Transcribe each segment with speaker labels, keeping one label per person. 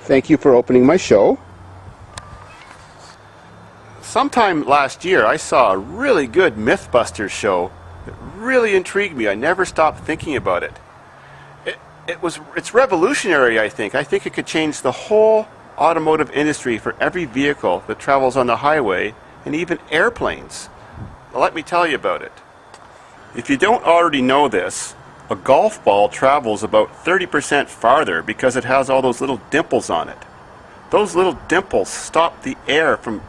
Speaker 1: Thank you for opening my show. Sometime last year I saw a really good Mythbusters show that really intrigued me. I never stopped thinking about it. It's revolutionary, I think. I think it could change the whole automotive industry for every vehicle that travels on the highway and even airplanes. Well, let me tell you about it. If you don't already know this, a golf ball travels about 30% farther because it has all those little dimples on it. Those little dimples stop the air from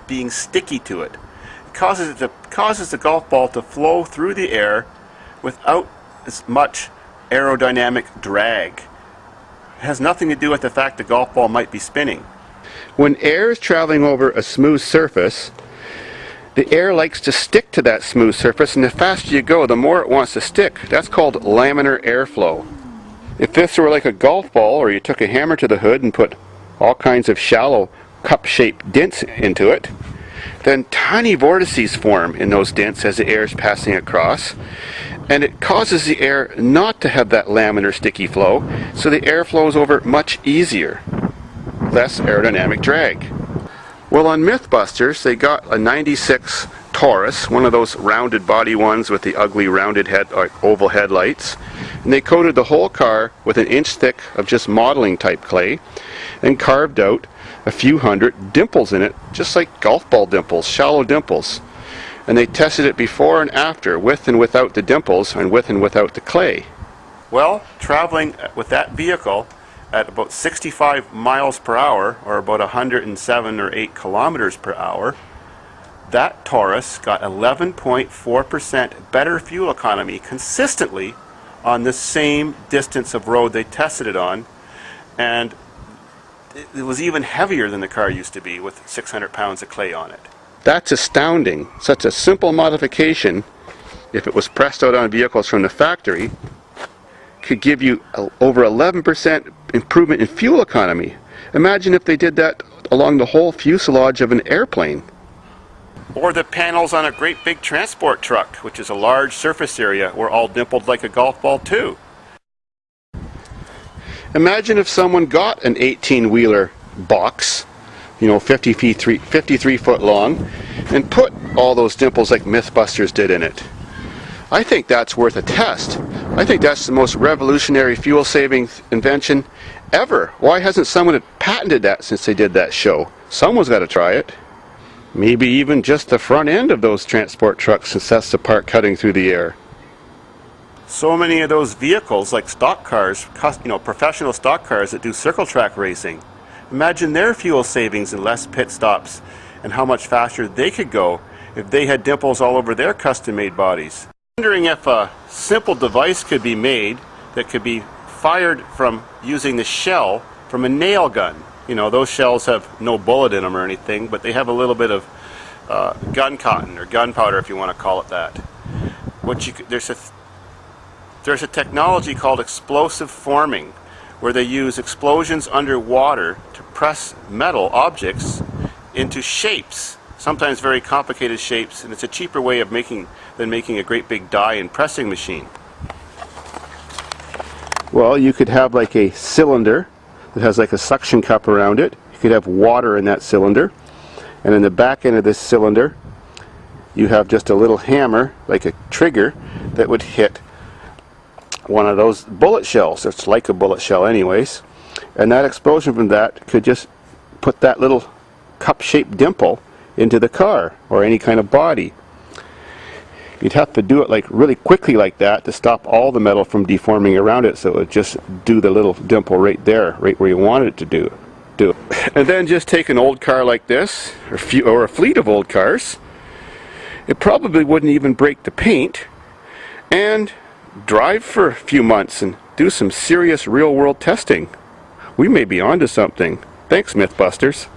Speaker 1: being sticky to it. It causes the golf ball to flow through the air without as much aerodynamic drag. It has nothing to do with the fact the golf ball might be spinning. When air is traveling over a smooth surface, the air likes to stick to that smooth surface, and the faster you go, the more it wants to stick. That's called laminar airflow. If this were like a golf ball, or you took a hammer to the hood and put all kinds of shallow cup-shaped dents into it, then tiny vortices form in those dents as the air is passing across, and it causes the air not to have that laminar sticky flow, so the air flows over much easier. Less aerodynamic drag. Well, on Mythbusters, they got a 96 Taurus, one of those rounded body ones with the ugly rounded head, like oval headlights, and they coated the whole car with an inch thick of just modeling type clay and carved out a few hundred dimples in it, just like golf ball dimples, shallow dimples. And they tested it before and after, with and without the dimples and with and without the clay. Well, traveling with that vehicle at about 65 miles per hour, or about 107 or 8 kilometers per hour, that Taurus got 11.4% better fuel economy consistently on the same distance of road they tested it on, and it was even heavier than the car used to be with 600 pounds of clay on it. That's astounding. Such a simple modification, if it was pressed out on vehicles from the factory, could give you over 11% improvement in fuel economy. Imagine if they did that along the whole fuselage of an airplane. Or the panels on a great big transport truck, which is a large surface area, were all dimpled like a golf ball too. Imagine if someone got an 18-wheeler box, 53 foot long, and put all those dimples like Mythbusters did in it. I think that's worth a test. I think that's the most revolutionary fuel-saving invention ever. Why hasn't someone patented that since they did that show? Someone's got to try it. Maybe even just the front end of those transport trucks, since that's the part cutting through the air. So many of those vehicles, like stock cars, professional stock cars that do circle track racing, imagine their fuel savings and less pit stops, and how much faster they could go if they had dimples all over their custom-made bodies. I'm wondering if a simple device could be made that could be fired from using the shell from a nail gun. Those shells have no bullet in them or anything, but they have a little bit of gun cotton or gunpowder, if you want to call it that. There's a technology called explosive forming, where they use explosions underwater to press metal objects into shapes, sometimes very complicated shapes, and it's a cheaper way of than making a great big die and pressing machine. Well, you could have like a cylinder that has like a suction cup around it. You could have water in that cylinder, and in the back end of this cylinder you have just a little hammer, like a trigger, that would hit one of those bullet shells. It's like a bullet shell anyways, and that explosion from that could just put that little cup-shaped dimple into the car or any kind of body. You'd have to do it like really quickly like that to stop all the metal from deforming around it, so it would just do the little dimple right there, right where you wanted it to do. And then just take an old car like this, or a fleet of old cars. It probably wouldn't even break the paint, and drive for a few months and do some serious real-world testing. We may be onto something. Thanks, Mythbusters.